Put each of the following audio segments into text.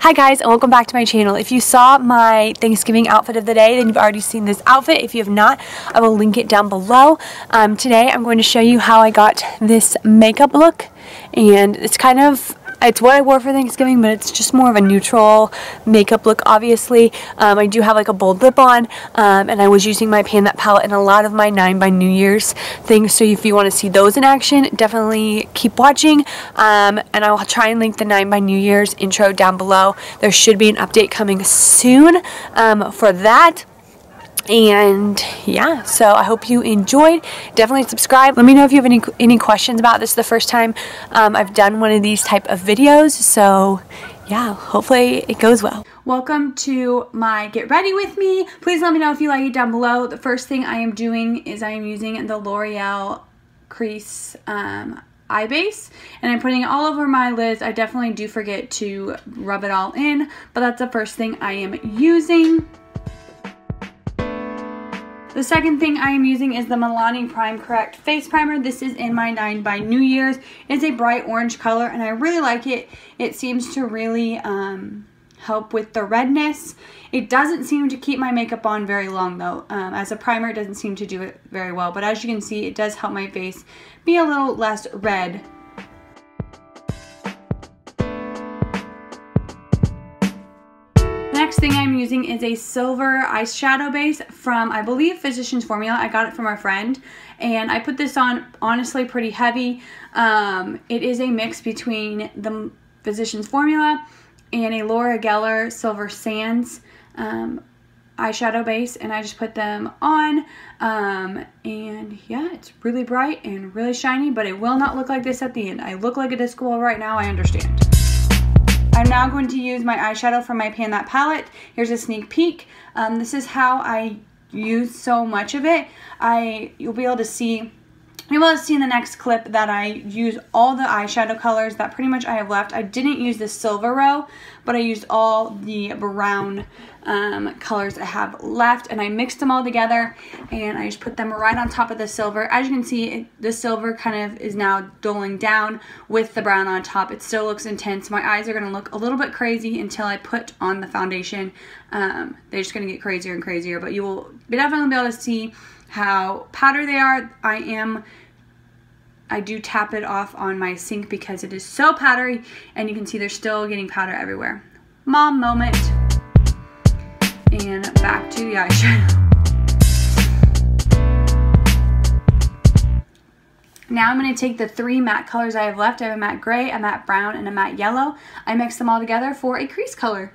Hi guys, and welcome back to my channel. If you saw my Thanksgiving outfit of the day, then you've already seen this outfit. If you have not, I will link it down below. Today I'm going to show you how I got this makeup look, and it's what I wore for Thanksgiving, but it's just more of a neutral makeup look, obviously. I do have like a bold lip on, and I was using my Pan That palette in a lot of my 9 by New Year's things, so if you want to see those in action, definitely keep watching, and I will try and link the 9 by New Year's intro down below. There should be an update coming soon for that. And yeah, so I hope you enjoyed. Definitely subscribe. Let me know if you have any questions about this. The first time I've done one of these type of videos, so yeah, hopefully it goes well. Welcome to my get ready with me. Please let me know if you like it down below. The first thing I am doing is I am using the L'Oreal crease eye base, and I'm putting it all over my lids. I definitely do forget to rub it all in, but that's the first thing I am using. The second thing I am using is the Milani Prime Correct Face Primer. This is in my 9 by New Year's. It's a bright orange color, and I really like it. It seems to really help with the redness. It doesn't seem to keep my makeup on very long, though. As a primer, it doesn't seem to do it very well, but as you can see, it does help my face be a little less red. Next thing I'm using is a silver eyeshadow base from, I believe, Physicians Formula. I got it from our friend, and I put this on honestly pretty heavy. It is a mix between the Physicians Formula and a Laura Geller Silver Sands eyeshadow base, and I just put them on, and yeah, it's really bright and really shiny, but it will not look like this at the end. I look like a disco ball right now, I understand. I'm now going to use my eyeshadow from my Pan That palette. Here's a sneak peek. This is how I use so much of it. You'll be able to see in the next clip that I use all the eyeshadow colors that pretty much I have left. I didn't use the silver row, but I used all the brown colors I have left, and I mixed them all together, and I just put them right on top of the silver. As you can see, the silver kind of is now doling down with the brown on top. It still looks intense. My eyes are going to look a little bit crazy until I put on the foundation. They're just going to get crazier and crazier, but you will definitely be able to see how powder they are. I do tap it off on my sink because it is so powdery, and you can see they're still getting powder everywhere. Mom moment. And back to the eyeshadow. Now I'm going to take the 3 matte colors I have left. I have a matte gray, a matte brown, and a matte yellow. I mix them all together for a crease color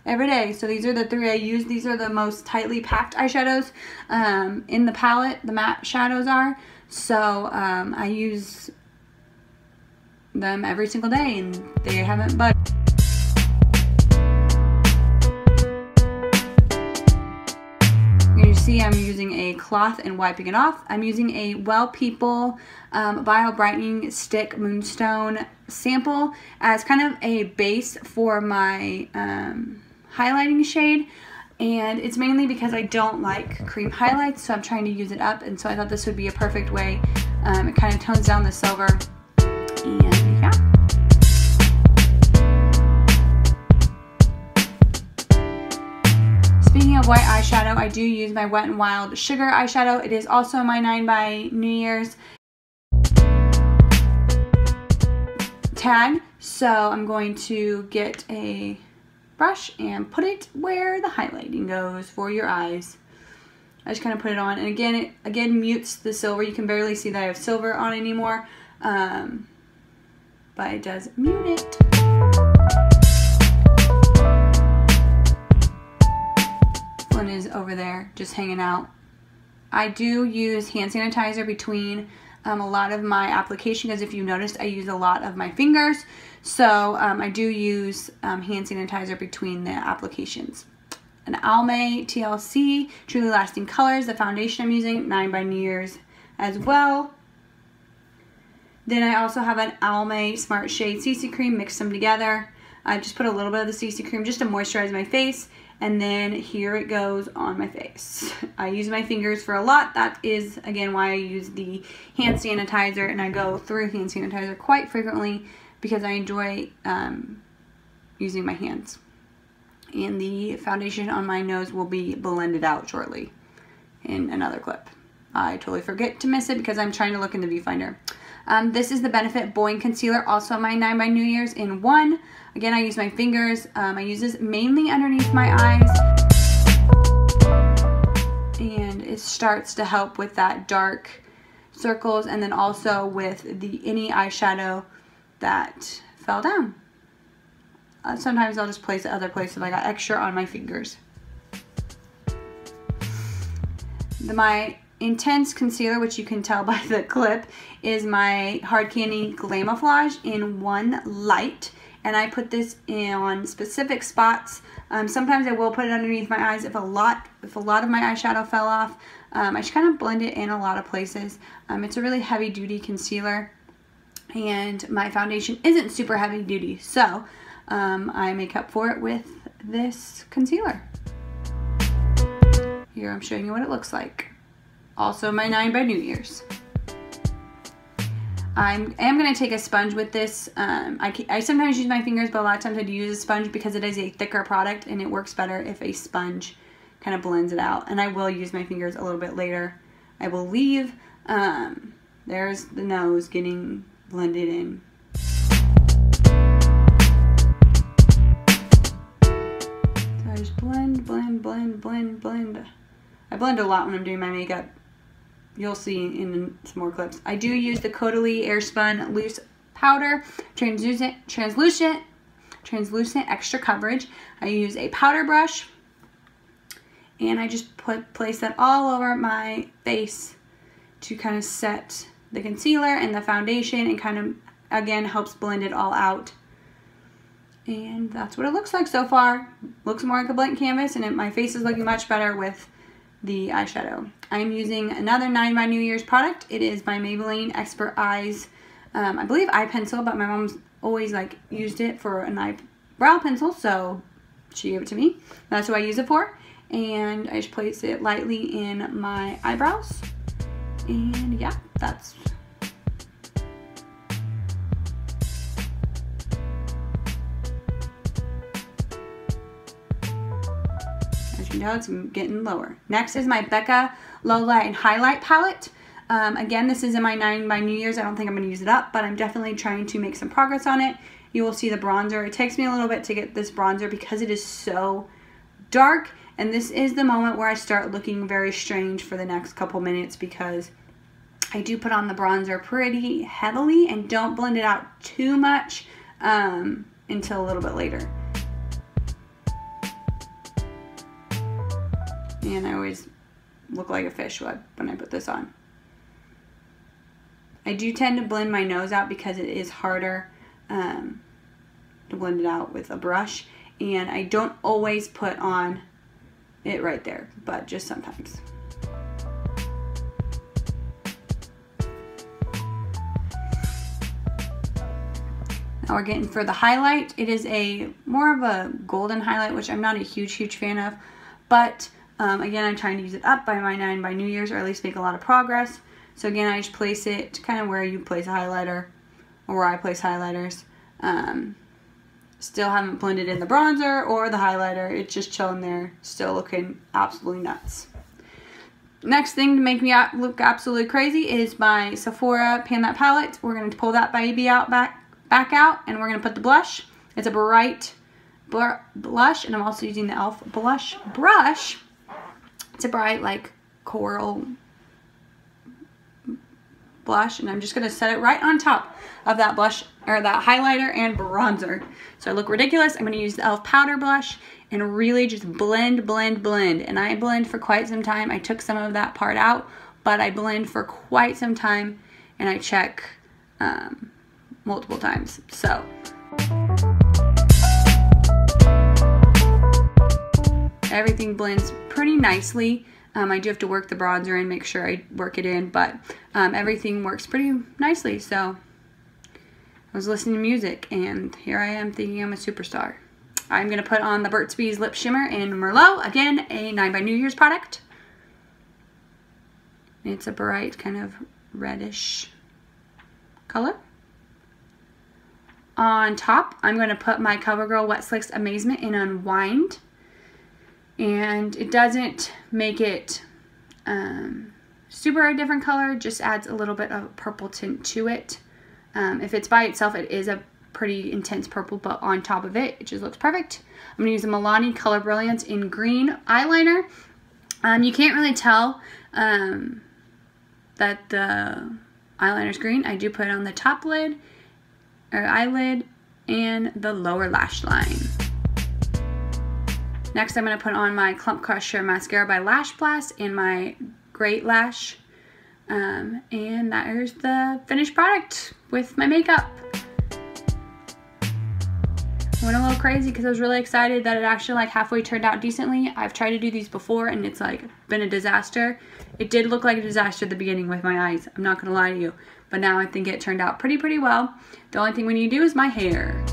every day. So these are the 3 I use. These are the most tightly packed eyeshadows in the palette. The matte shadows are. So I use them every single day, and they haven't budged. You see I'm using a cloth and wiping it off. I'm using a Well People Bio Brightening Stick Moonstone sample as kind of a base for my highlighting shade. And it's mainly because I don't like cream highlights, so I'm trying to use it up, and so I thought this would be a perfect way. It kind of tones down the silver, and yeah. Speaking of white eyeshadow, I do use my Wet n Wild Sugar eyeshadow. It is also my 9 by New Year's tag, so I'm going to get a brush and put it where the highlighting goes for your eyes. I just kind of put it on, and again, it again mutes the silver. You can barely see that I have silver on anymore, but it does mute it. Flynn is over there just hanging out. I do use hand sanitizer between a lot of my application, because if you noticed, I use a lot of my fingers. So I do use hand sanitizer between the applications. An Almay TLC Truly Lasting Colors, the foundation I'm using, 9 by New Year's as well. Then I also have an Almay Smart Shade CC Cream, mix them together. I just put a little bit of the CC Cream just to moisturize my face, and then here it goes on my face. I use my fingers for a lot. That is, again, why I use the hand sanitizer, and I go through hand sanitizer quite frequently because I enjoy using my hands. And the foundation on my nose will be blended out shortly in another clip. I totally forget to miss it because I'm trying to look in the viewfinder. This is the Benefit Boing Concealer, also my 9 by New Year's in 1. Again, I use my fingers. I use this mainly underneath my eyes. And it starts to help with that dark circles and then also with any eyeshadow that fell down. Sometimes I'll just place it other places if I got extra on my fingers. My Intense Concealer, which you can tell by the clip, is my Hard Candy Glamouflage in 1 Light. And I put this on specific spots. Sometimes I will put it underneath my eyes if a lot of my eyeshadow fell off. I just kind of blend it in a lot of places. It's a really heavy duty concealer. And my foundation isn't super heavy duty. So I make up for it with this concealer. Here I'm showing you what it looks like. Also my 9 by New Year's. I am going to take a sponge with this. I sometimes use my fingers, but a lot of times I do use a sponge because it is a thicker product and it works better if a sponge kind of blends it out. And I will use my fingers a little bit later. I believe there's the nose getting blended in. So I just blend, blend, blend, blend, blend. I blend a lot when I'm doing my makeup. You'll see in some more clips. I do use the Caudalie Airspun Loose Powder, translucent, extra coverage. I use a powder brush, and I just place that all over my face to kind of set the concealer and the foundation, and kind of again helps blend it all out. And that's what it looks like so far. Looks more like a blank canvas, and my face is looking much better with the eyeshadow. I'm using another 9 by New Year's product. It is my Maybelline Expert Eyes, I believe eye pencil, but my mom's always like used it for an eyebrow pencil, so she gave it to me. That's what I use it for. And I just place it lightly in my eyebrows. And yeah, that's it's getting lower. Next is my Becca Low Light and Highlight Palette. Again, this is in my 9 by New Year's. I don't think I'm going to use it up, but I'm definitely trying to make some progress on it. You will see the bronzer. It takes me a little bit to get this bronzer because it is so dark, and this is the moment where I start looking very strange for the next couple minutes because I do put on the bronzer pretty heavily and don't blend it out too much until a little bit later. And I always look like a fish when I put this on. I do tend to blend my nose out because it is harder to blend it out with a brush. And I don't always put on it right there, but just sometimes. Now we're getting for the highlight. It is more of a golden highlight, which I'm not a huge fan of, but again, I'm trying to use it up by my 9 by New Year's, or at least make a lot of progress. So again, I just place it kind of where you place a highlighter, or where I place highlighters. Still haven't blended in the bronzer or the highlighter. It's just chilling there, still looking absolutely nuts. Next thing to make me look absolutely crazy is my Sephora Pan That palette. We're going to pull that baby out back out, and we're going to put the blush. It's a bright blush, and I'm also using the e.l.f. blush brush. It's a bright, like, coral blush, and I'm just going to set it right on top of that blush, or that highlighter and bronzer. So I look ridiculous. I'm going to use the e.l.f. powder blush and really just blend, blend, blend. And I blend for quite some time. I took some of that part out, but I blend for quite some time, and I check multiple times. So everything blends pretty nicely. I do have to work the bronzer and make sure I work it in, but everything works pretty nicely. So I was listening to music, and here I am thinking I'm a superstar. I'm going to put on the Burt's Bees Lip Shimmer in Merlot. Again, a 9 by New Year's product. It's a bright kind of reddish color. on top, I'm going to put my CoverGirl Wet Slicks Amazement in Unwind. And it doesn't make it super a different color, just adds a little bit of purple tint to it. If it's by itself, it is a pretty intense purple, but on top of it, it just looks perfect. I'm going to use the Milani Color Brilliance in green eyeliner. You can't really tell that the eyeliner's green. I do put it on the top lid, or eyelid, and the lower lash line. Next, I'm going to put on my Clump Crusher Mascara by Lash Blast and my Great Lash. And that is the finished product with my makeup. I went a little crazy because I was really excited that it actually like halfway turned out decently. I've tried to do these before and it's like been a disaster. It did look like a disaster at the beginning with my eyes, I'm not gonna lie to you, but now I think it turned out pretty well. The only thing we need to do is my hair.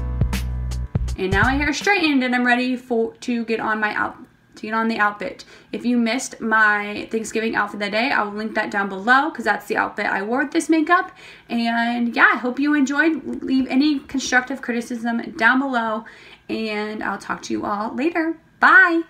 And now my hair is straightened and I'm ready to get on the outfit. If you missed my Thanksgiving outfit that day, I will link that down below because that's the outfit I wore with this makeup. And yeah, I hope you enjoyed. Leave any constructive criticism down below and I'll talk to you all later. Bye!